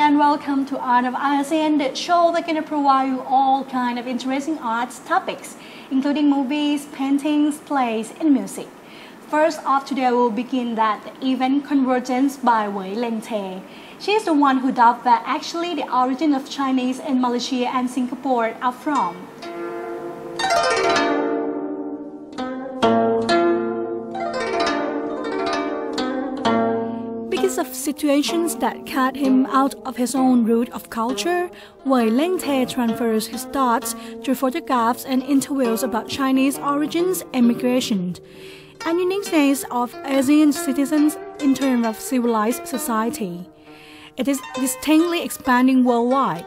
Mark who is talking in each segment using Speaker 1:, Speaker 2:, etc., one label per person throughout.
Speaker 1: and welcome to Art of ASEAN, the show that's going to provide you all kind of interesting arts topics, including movies, paintings, plays, and music. First off, today we'll begin that event Convergence by Wei Leng-Te. She is the one who doubted that actually the origin of Chinese in Malaysia and Singapore are from. Because of situations that cut him out of his own root of culture, Wei Leng-Te transfers his thoughts through photographs and interviews about Chinese origins and migration, and uniqueness of ASEAN citizens in terms of civilized society. It is distinctly expanding worldwide.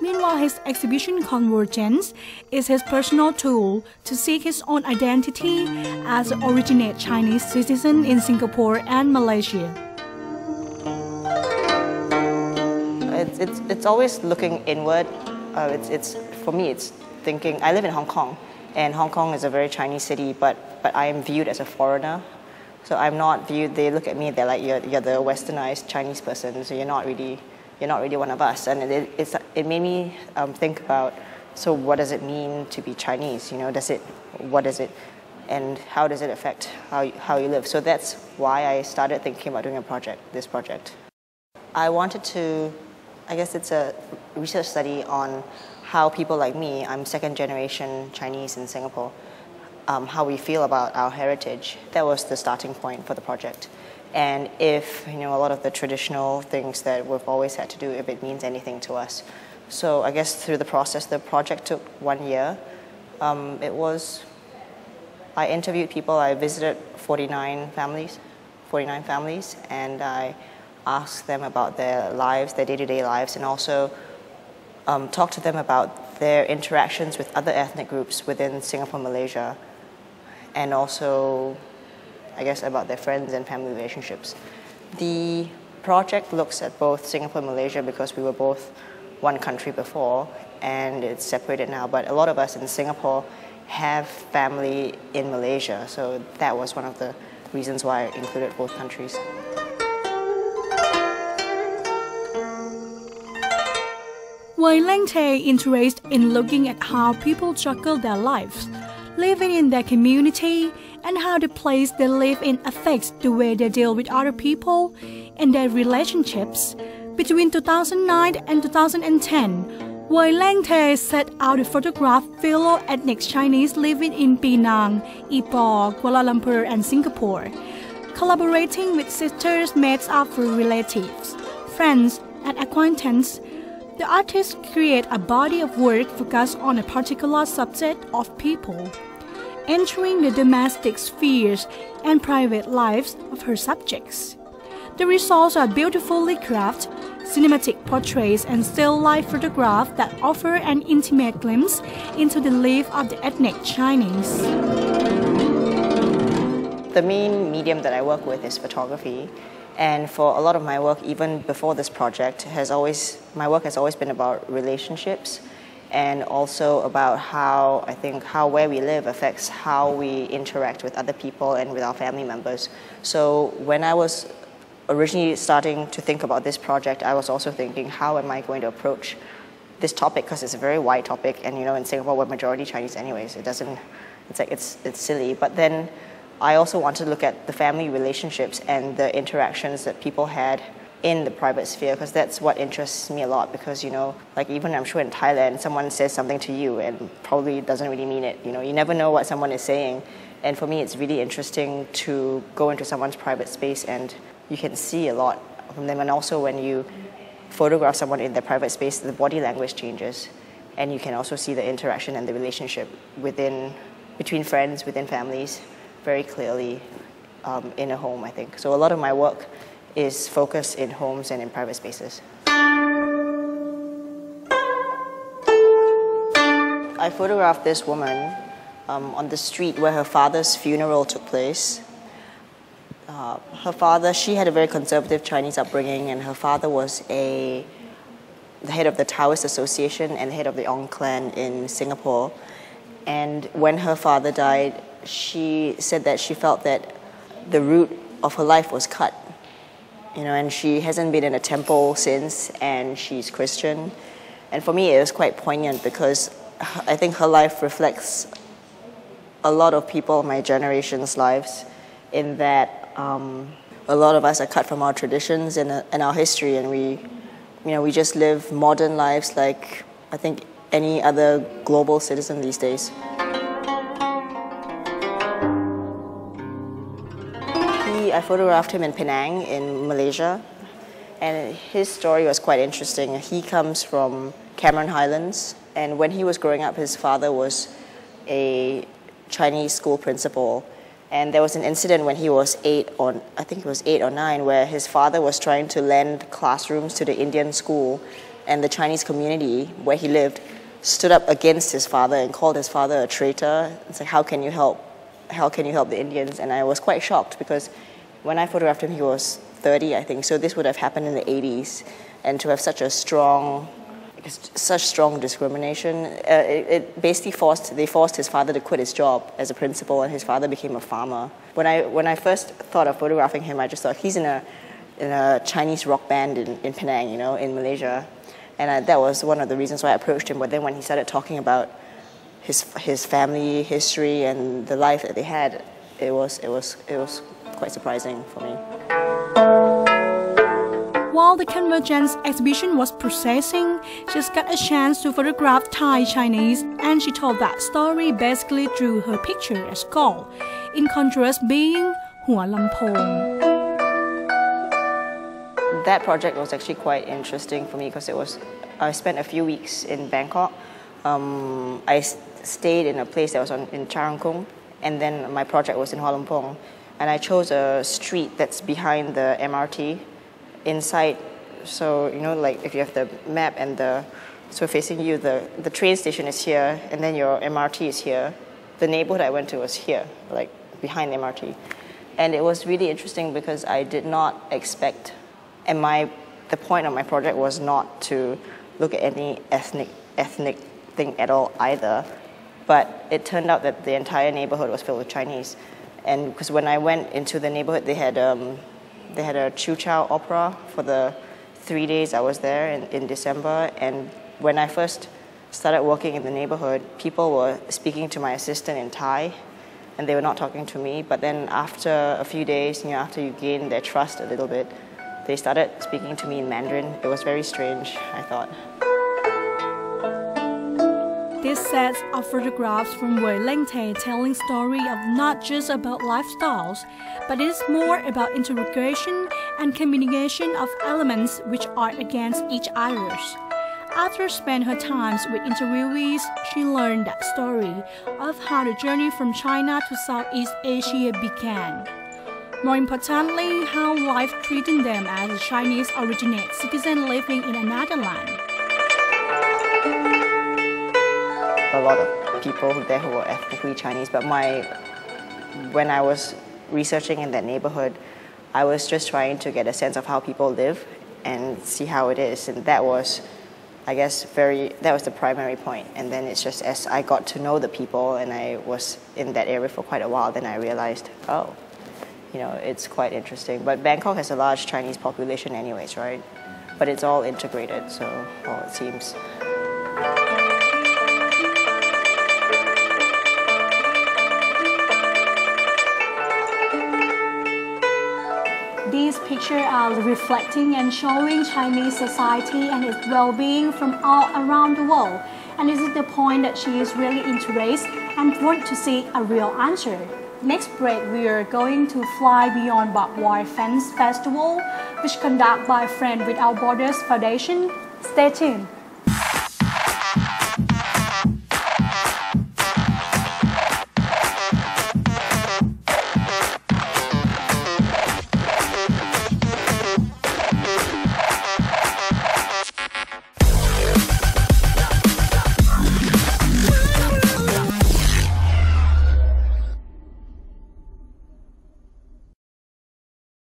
Speaker 1: Meanwhile, his exhibition Convergence is his personal tool to seek his own identity as an originate Chinese citizen in Singapore and Malaysia.
Speaker 2: It's always looking inward. For me, it's thinking. I live in Hong Kong, and Hong Kong is a very Chinese city, but I am viewed as a foreigner. So I'm not viewed. They look at me. They're like, you're the westernized Chinese person. So you're not really one of us. And it made me think about. So what does it mean to be Chinese? What is it, and how does it affect how you live? So that's why I started thinking about doing this project. I wanted to. I guess it's a research study on how people like me, I'm second generation Chinese in Singapore, how we feel about our heritage. That was the starting point for the project. And if, a lot of the traditional things that we've always had to do, if it means anything to us. So I guess through the process, the project took 1 year. I interviewed people, I visited 49 families, and I ask them about their lives, their day-to-day lives, and also talk to them about their interactions with other ethnic groups within Singapore, Malaysia, and also, I guess, about their friends and family relationships. The project looks at both Singapore and Malaysia because we were both one country before, and it's separated now, but a lot of us in Singapore have family in Malaysia, so that was one of the reasons why I included both countries.
Speaker 1: Wei Leng-Te is interested in looking at how people juggle their lives, living in their community, and how the place they live in affects the way they deal with other people and their relationships. Between 2009 and 2010, Wei Leng-Te set out to photograph fellow ethnic Chinese living in Penang, Ipoh, Kuala Lumpur, and Singapore, collaborating with sisters made up for relatives, friends, and acquaintances. The artists create a body of work focused on a particular subset of people, entering the domestic spheres and private lives of her subjects. The results are beautifully crafted, cinematic portraits and still life photographs that offer an intimate glimpse into the life of the ethnic Chinese.
Speaker 2: The main medium that I work with is photography. And for a lot of my work, even before this project, my work has always been about relationships and also about how where we live affects how we interact with other people and with our family members. So when I was originally starting to think about this project, I was also thinking, how am I going to approach this topic? Because it's a very wide topic, and in Singapore we're majority Chinese anyways. It's silly. But then I also wanted to look at the family relationships and the interactions that people had in the private sphere, because that's what interests me a lot. Because even I'm sure in Thailand, someone says something to you and probably doesn't really mean it. You never know what someone is saying, and for me, it's really interesting to go into someone's private space, and you can see a lot from them. And also, when you photograph someone in their private space, the body language changes, and you can also see the interaction and the relationship between friends, within families, very clearly in a home, I think. So a lot of my work is focused in homes and in private spaces. I photographed this woman on the street where her father's funeral took place. Her father, she had a very conservative Chinese upbringing, and her father was the head of the Taoist Association and the head of the Ong clan in Singapore. And when her father died, she said that she felt that the root of her life was cut. and she hasn't been in a temple since, and she's Christian. And for me, it was quite poignant because I think her life reflects a lot of people of my generation's lives, in that a lot of us are cut from our traditions and our history, and we just live modern lives like I think any other global citizen these days. I photographed him in Penang in Malaysia, and his story was quite interesting. He comes from Cameron Highlands, and when he was growing up, his father was a Chinese school principal, and there was an incident when he was 8 or 9 where his father was trying to lend classrooms to the Indian school, and the Chinese community where he lived stood up against his father and called his father a traitor. It's like, how can you help the Indians? And I was quite shocked because when I photographed him, he was 30, I think, so this would have happened in the 80s, and to have such strong discrimination, it basically forced his father to quit his job as a principal, and his father became a farmer. When I first thought of photographing him, I just thought he's in a Chinese rock band in Penang, in Malaysia, and that was one of the reasons why I approached him. But then when he started talking about his family history and the life that they had, it was quite surprising for me.
Speaker 1: While the Convergence exhibition was processing, she got a chance to photograph Thai Chinese, and she told that story basically through her picture as goal, in contrast being Hua Lampong.
Speaker 2: That project was actually quite interesting for me because I spent a few weeks in Bangkok. I stayed in a place that was in Charangkung, and then my project was in Hua Lampong. And I chose a street that's behind the MRT inside. So, like if you have the map and so facing you, the train station is here, and then your MRT is here. The neighborhood I went to was here, like behind the MRT. And it was really interesting because I did not expect, and the point of my project was not to look at any ethnic thing at all either. But it turned out that the entire neighborhood was filled with Chinese. And because when I went into the neighborhood, they had a Chu Chow opera for the 3 days I was there in December. And when I first started working in the neighborhood, people were speaking to my assistant in Thai, and they were not talking to me. But then after a few days, after you gain their trust a little bit, they started speaking to me in Mandarin. It was very strange, I thought.
Speaker 1: This sets of photographs from Wei Lengte telling story of not just about lifestyles, but it is more about integration and communication of elements which are against each other. After spending her times with interviewees, she learned that story of how the journey from China to Southeast Asia began. More importantly, how life treated them as a Chinese originate citizen living in another land.
Speaker 2: A lot of people there who were ethnically Chinese, but when I was researching in that neighborhood, I was just trying to get a sense of how people live and see how it is, and that was, I guess, that was the primary point. And then it's just as I got to know the people and I was in that area for quite a while, then I realized, it's quite interesting. But Bangkok has a large Chinese population anyways, right? But it's all integrated, so, it seems.
Speaker 1: These pictures are reflecting and showing Chinese society and its well-being from all around the world. And this is the point that she is really interested and want to see a real answer. Next break, we are going to fly beyond barbed wire fence festival, which conducted by Friends Without Borders Foundation. Stay tuned.